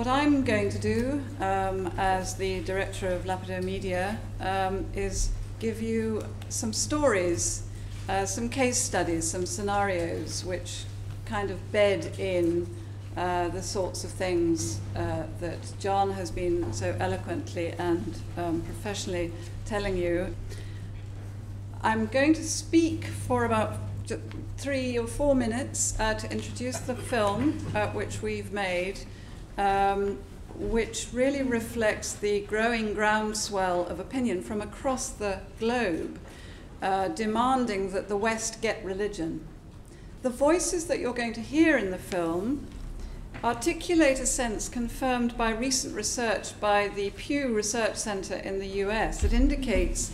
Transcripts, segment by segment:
What I'm going to do as the director of Lapido Media is give you some stories, some case studies, some scenarios which kind of bed in the sorts of things that John has been so eloquently and professionally telling you. I'm going to speak for about 3 or 4 minutes to introduce the film which we've made, which really reflects the growing groundswell of opinion from across the globe, demanding that the West get religion. The voices that you're going to hear in the film articulate a sense confirmed by recent research by the Pew Research Center in the US that indicates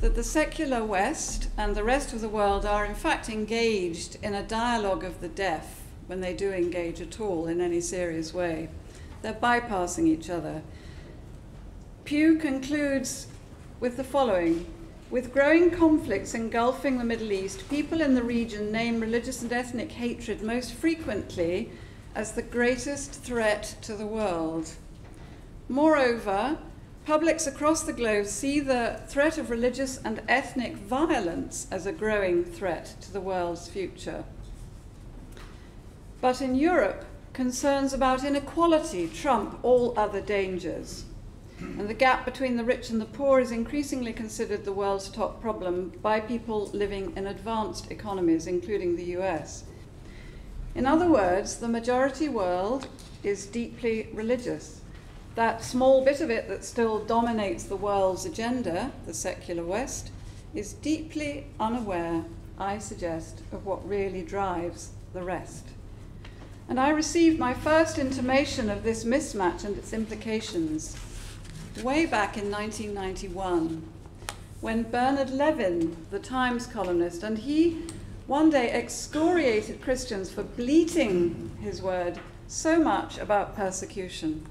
that the secular West and the rest of the world are in fact engaged in a dialogue of the deaf when they do engage at all in any serious way. They're bypassing each other. Pew concludes with the following: with growing conflicts engulfing the Middle East, people in the region name religious and ethnic hatred most frequently as the greatest threat to the world. Moreover, publics across the globe see the threat of religious and ethnic violence as a growing threat to the world's future. But in Europe, concerns about inequality trump all other dangers. And the gap between the rich and the poor is increasingly considered the world's top problem by people living in advanced economies, including the US. In other words, the majority world is deeply religious. That small bit of it that still dominates the world's agenda, the secular West, is deeply unaware, I suggest, of what really drives the rest. And I received my first intimation of this mismatch and its implications way back in 1991, when Bernard Levin, the Times columnist, and he one day excoriated Christians for bleating his word so much about persecution.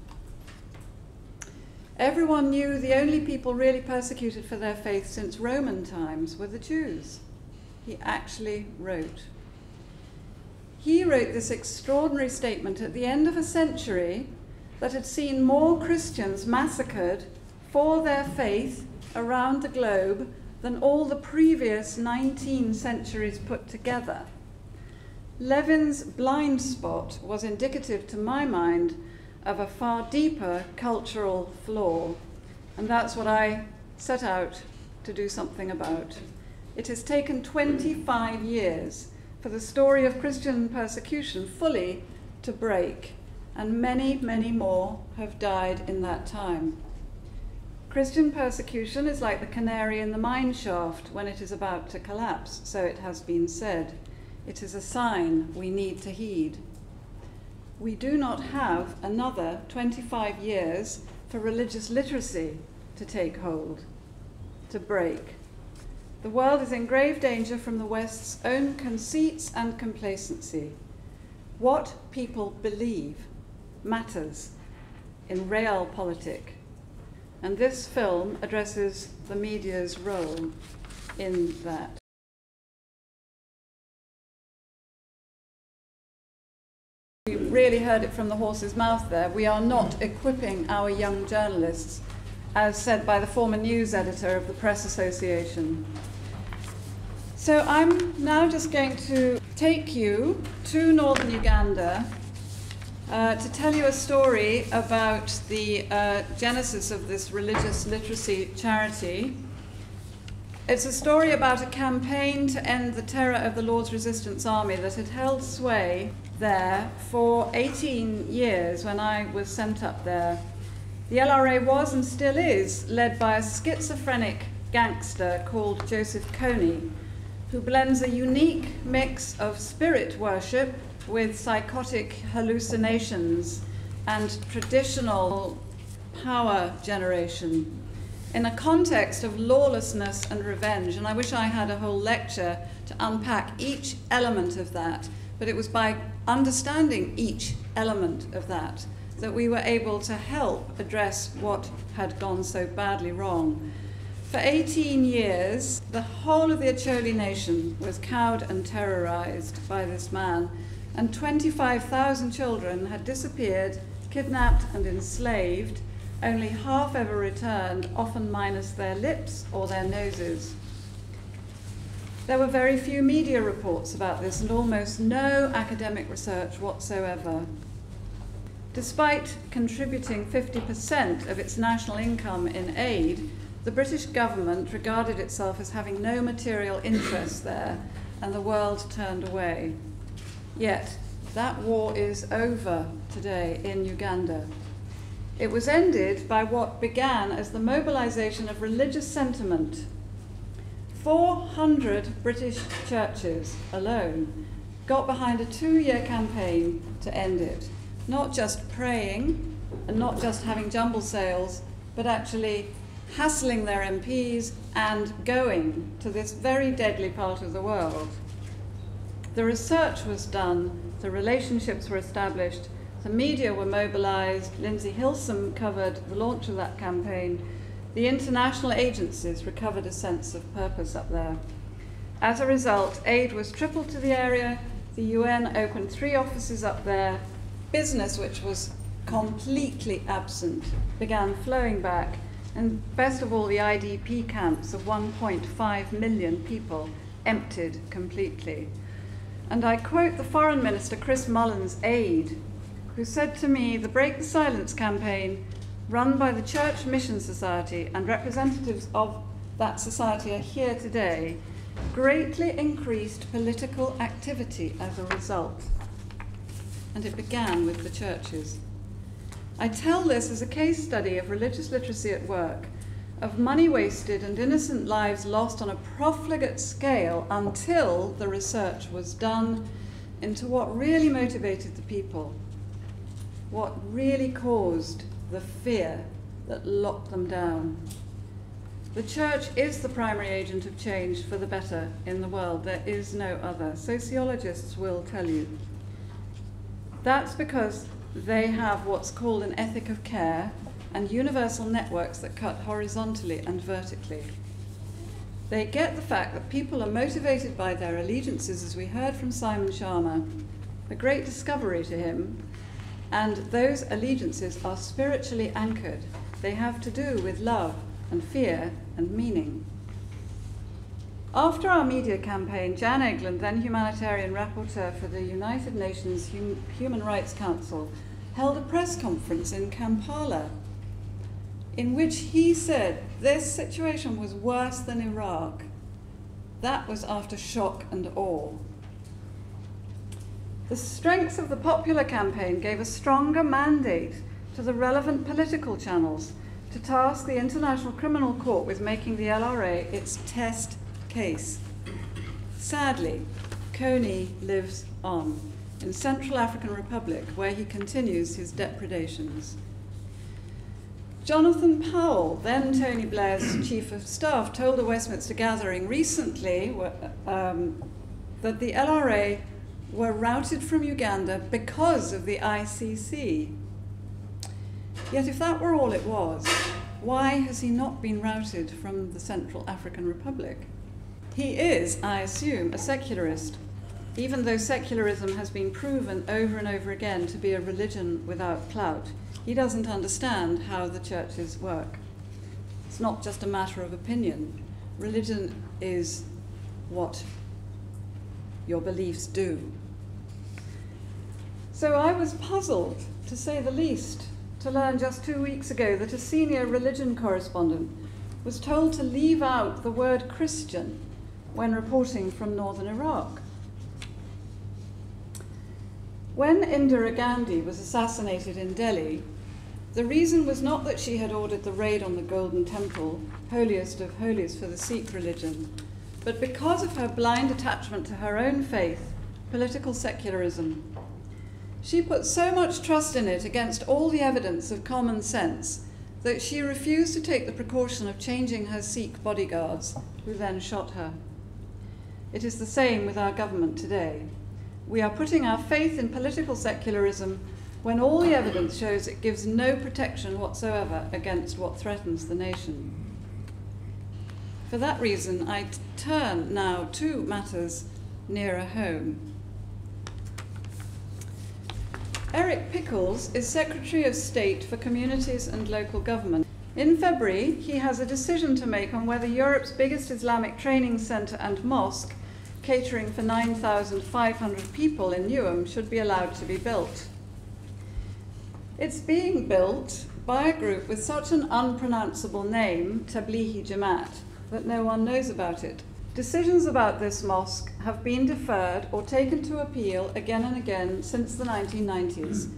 Everyone knew the only people really persecuted for their faith since Roman times were the Jews. He actually wrote. He wrote this extraordinary statement at the end of a century that had seen more Christians massacred for their faith around the globe than all the previous 19 centuries put together. Levin's blind spot was indicative, to my mind, of a far deeper cultural flaw, and that's what I set out to do something about. It has taken 25 years for the story of Christian persecution fully to break, and many, many more have died in that time. Christian persecution is like the canary in the mine shaft when it is about to collapse, so it has been said. It is a sign we need to heed. We do not have another 25 years for religious literacy to take hold, to break. The world is in grave danger from the West's own conceits and complacency. What people believe matters in realpolitik, and this film addresses the media's role in that. You really heard it from the horse's mouth there. We are not equipping our young journalists, as said by the former news editor of the Press Association. So I'm now just going to take you to northern Uganda to tell you a story about the genesis of this religious literacy charity. It's a story about a campaign to end the terror of the Lord's Resistance Army that had held sway there for 18 years when I was sent up there. The LRA was and still is led by a schizophrenic gangster called Joseph Kony, who blends a unique mix of spirit worship with psychotic hallucinations and traditional power generation in a context of lawlessness and revenge. And I wish I had a whole lecture to unpack each element of that, but it was by understanding each element of that that we were able to help address what had gone so badly wrong. For 18 years, the whole of the Acholi nation was cowed and terrorized by this man, and 25,000 children had disappeared, kidnapped and enslaved, only half ever returned, often minus their lips or their noses. There were very few media reports about this and almost no academic research whatsoever. Despite contributing 50% of its national income in aid, the British government regarded itself as having no material interest there, and the world turned away. Yet, that war is over today in Uganda. It was ended by what began as the mobilization of religious sentiment. 400 British churches alone got behind a 2-year campaign to end it. Not just praying and not just having jumble sales, but actually hassling their MPs and going to this very deadly part of the world. The research was done, the relationships were established, the media were mobilized, Lindsay Hilsum covered the launch of that campaign, the international agencies recovered a sense of purpose up there. As a result, aid was tripled to the area, the UN opened 3 offices up there, business, which was completely absent, began flowing back, and best of all, the IDP camps of 1.5 million people emptied completely. And I quote the Foreign Minister, Chris Mullin's aide, who said to me, the Break the Silence campaign, run by the Church Mission Society, and representatives of that society are here today, greatly increased political activity as a result. And it began with the churches. I tell this as a case study of religious literacy at work, of money wasted and innocent lives lost on a profligate scale until the research was done into what really motivated the people, what really caused the fear that locked them down. The church is the primary agent of change for the better in the world. There is no other. Sociologists will tell you. That's because they have what's called an ethic of care and universal networks that cut horizontally and vertically. They get the fact that people are motivated by their allegiances, as we heard from Simon Sharma, a great discovery to him, and those allegiances are spiritually anchored. They have to do with love and fear and meaning. After our media campaign, Jan Egeland, then humanitarian rapporteur for the United Nations Human Rights Council, held a press conference in Kampala in which he said this situation was worse than Iraq. That was after shock and awe. The strength of the popular campaign gave a stronger mandate to the relevant political channels to task the International Criminal Court with making the LRA its test case. Sadly, Kony lives on in Central African Republic, where he continues his depredations. Jonathan Powell, then Tony Blair's chief of staff, told a Westminster gathering recently that the LRA were routed from Uganda because of the ICC. Yet if that were all it was, why has he not been routed from the Central African Republic? He is, I assume, a secularist, even though secularism has been proven over and over again to be a religion without clout. He doesn't understand how the churches work. It's not just a matter of opinion. Religion is what your beliefs do. So I was puzzled, to say the least, to learn just 2 weeks ago that a senior religion correspondent was told to leave out the word Christian when reporting from northern Iraq. When Indira Gandhi was assassinated in Delhi, the reason was not that she had ordered the raid on the Golden Temple, holiest of holies for the Sikh religion, but because of her blind attachment to her own faith, political secularism. She put so much trust in it against all the evidence of common sense that she refused to take the precaution of changing her Sikh bodyguards, who then shot her. It is the same with our government today. We are putting our faith in political secularism when all the evidence shows it gives no protection whatsoever against what threatens the nation. For that reason, I turn now to matters nearer home. Eric Pickles is Secretary of State for Communities and Local Government. In February, he has a decision to make on whether Europe's biggest Islamic training centre and mosque, catering for 9,500 people in Newham, should be allowed to be built. It's being built by a group with such an unpronounceable name, Tablighi Jamaat, that no one knows about it. Decisions about this mosque have been deferred or taken to appeal again and again since the 1990s,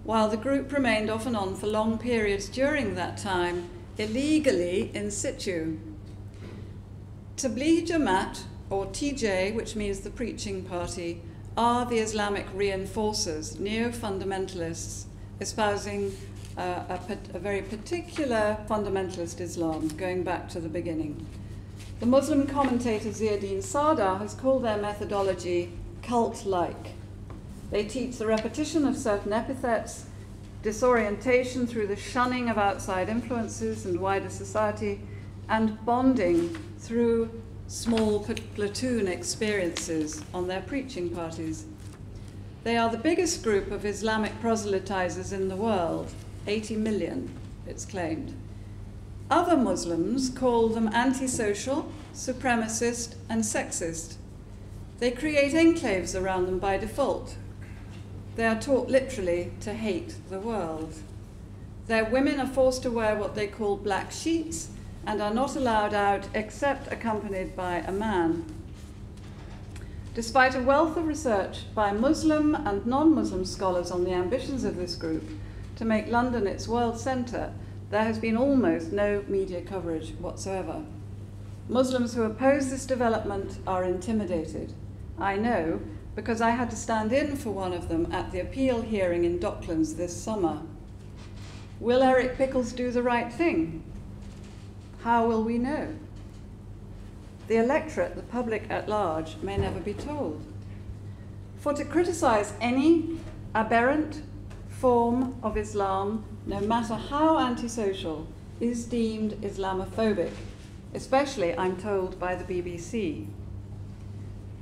while the group remained off and on for long periods during that time, illegally in situ. Tablighi Jamaat, or TJ, which means the preaching party, are the Islamic reinforcers, neo-fundamentalists, espousing a very particular fundamentalist Islam, going back to the beginning. The Muslim commentator Ziauddin Sadar has called their methodology cult-like. They teach the repetition of certain epithets, disorientation through the shunning of outside influences and wider society, and bonding through small platoon experiences on their preaching parties. They are the biggest group of Islamic proselytizers in the world, 80 million, it's claimed. Other Muslims call them antisocial, supremacist, and sexist. They create enclaves around them by default. They are taught literally to hate the world. Their women are forced to wear what they call black sheets and are not allowed out except accompanied by a man. Despite a wealth of research by Muslim and non-Muslim scholars on the ambitions of this group to make London its world centre, there has been almost no media coverage whatsoever. Muslims who oppose this development are intimidated. I know, because I had to stand in for one of them at the appeal hearing in Docklands this summer. Will Eric Pickles do the right thing? How will we know? The electorate, the public at large, may never be told. For to criticize any aberrant form of Islam, no matter how antisocial, is deemed Islamophobic, especially, I'm told, by the BBC.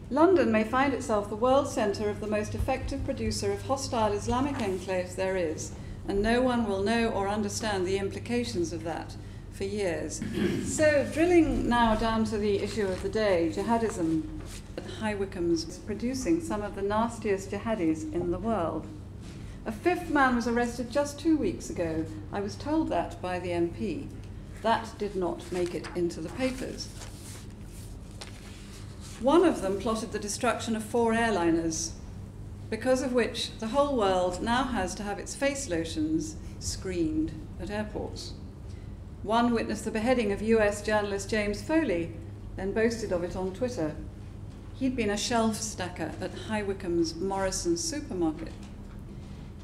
London may find itself the world centre of the most effective producer of hostile Islamic enclaves there is, and no one will know or understand the implications of that for years. So, drilling now down to the issue of the day, jihadism. High Wycombe's producing some of the nastiest jihadis in the world. A fifth man was arrested just 2 weeks ago. I was told that by the MP. That did not make it into the papers. One of them plotted the destruction of 4 airliners, because of which the whole world now has to have its face lotions screened at airports. One witnessed the beheading of US journalist James Foley, then boasted of it on Twitter. He'd been a shelf stacker at High Wycombe's Morrison's supermarket.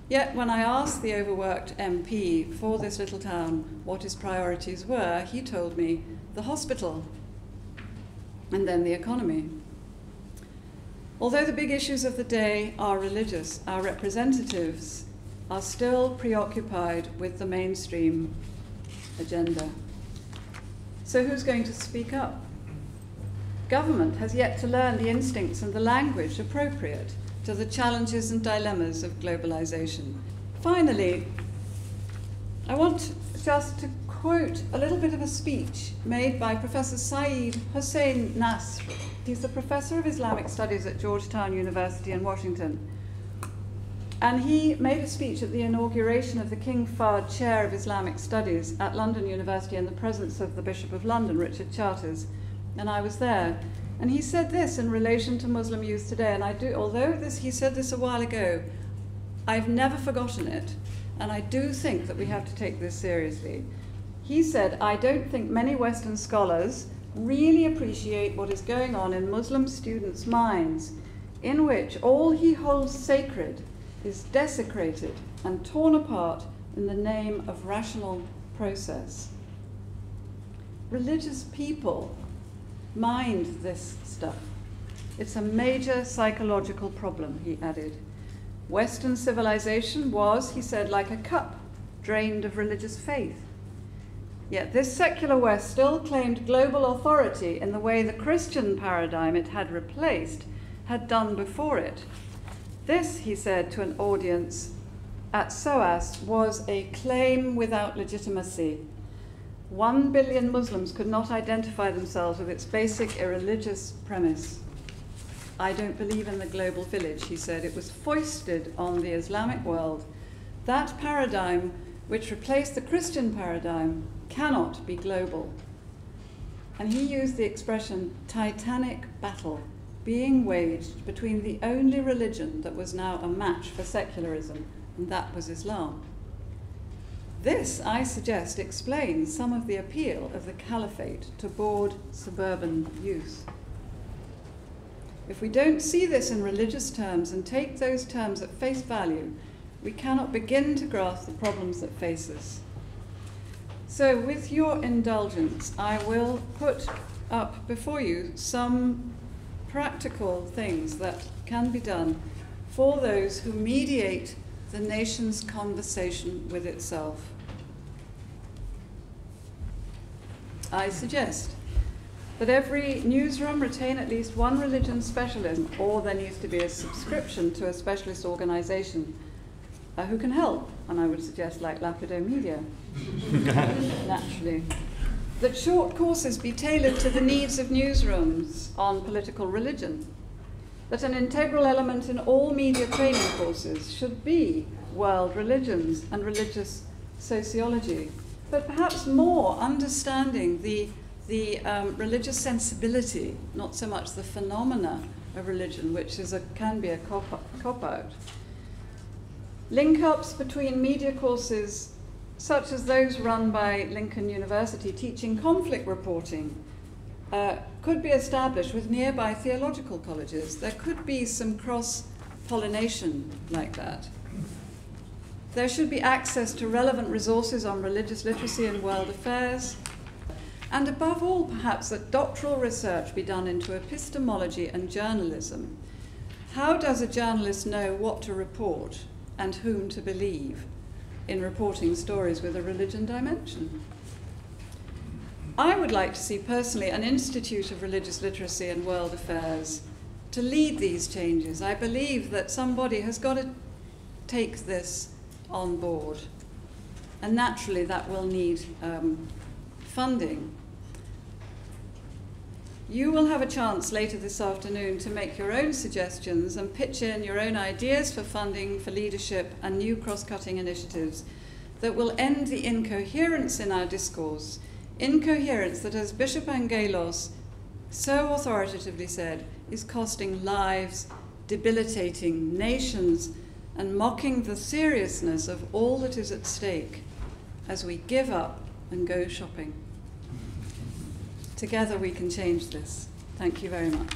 Yet when I asked the overworked MP for this little town what his priorities were, he told me the hospital and then the economy. Although the big issues of the day are religious, our representatives are still preoccupied with the mainstream agenda. So who's going to speak up? Government has yet to learn the instincts and the language appropriate to the challenges and dilemmas of globalization. Finally, I want just to quote a little bit of a speech made by Professor Saeed Hossein Nasr. He's the professor of Islamic Studies at Georgetown University in Washington. And he made a speech at the inauguration of the King Fahd Chair of Islamic Studies at London University in the presence of the Bishop of London, Richard Charters, and I was there. And he said this in relation to Muslim youth today, and although he said this a while ago, I've never forgotten it, and I do think that we have to take this seriously. He said, I don't think many Western scholars really appreciate what is going on in Muslim students' minds, in which all he holds sacred is desecrated and torn apart in the name of rational process. Religious people mind this stuff. It's a major psychological problem, he added. Western civilization was, he said, like a cup drained of religious faith. Yet this secular West still claimed global authority in the way the Christian paradigm it had replaced had done before it. This, he said to an audience at SOAS, was a claim without legitimacy. 1 billion Muslims could not identify themselves with its basic irreligious premise. I don't believe in the global village, he said. It was foisted on the Islamic world. That paradigm, which replaced the Christian paradigm, cannot be global. And he used the expression titanic battle being waged between the only religion that was now a match for secularism, and that was Islam. This, I suggest, explains some of the appeal of the caliphate to bored suburban youth. If we don't see this in religious terms and take those terms at face value, we cannot begin to grasp the problems that face us. So, with your indulgence, I will put up before you some practical things that can be done for those who mediate the nation's conversation with itself. I suggest that every newsroom retain at least one religion specialist, or there needs to be a subscription to a specialist organisation who can help, and I would suggest like Lapido Media, naturally. That short courses be tailored to the needs of newsrooms on political religion. That an integral element in all media training courses should be world religions and religious sociology, but perhaps more understanding the religious sensibility, not so much the phenomena of religion, which can be a cop-out. Link-ups between media courses such as those run by Lincoln University teaching conflict reporting could be established with nearby theological colleges. There could be some cross-pollination like that. There should be access to relevant resources on religious literacy and world affairs. And above all, perhaps, that doctoral research be done into epistemology and journalism. How does a journalist know what to report and whom to believe in reporting stories with a religion dimension? I would like to see personally an Institute of Religious Literacy and World Affairs to lead these changes. I believe that somebody has got to take this on board, and naturally that will need funding. You will have a chance later this afternoon to make your own suggestions and pitch in your own ideas for funding for leadership and new cross-cutting initiatives that will end the incoherence in our discourse, incoherence that, as Bishop Angelos so authoritatively said, is costing lives, debilitating nations, and mocking the seriousness of all that is at stake as we give up and go shopping. Together we can change this. Thank you very much.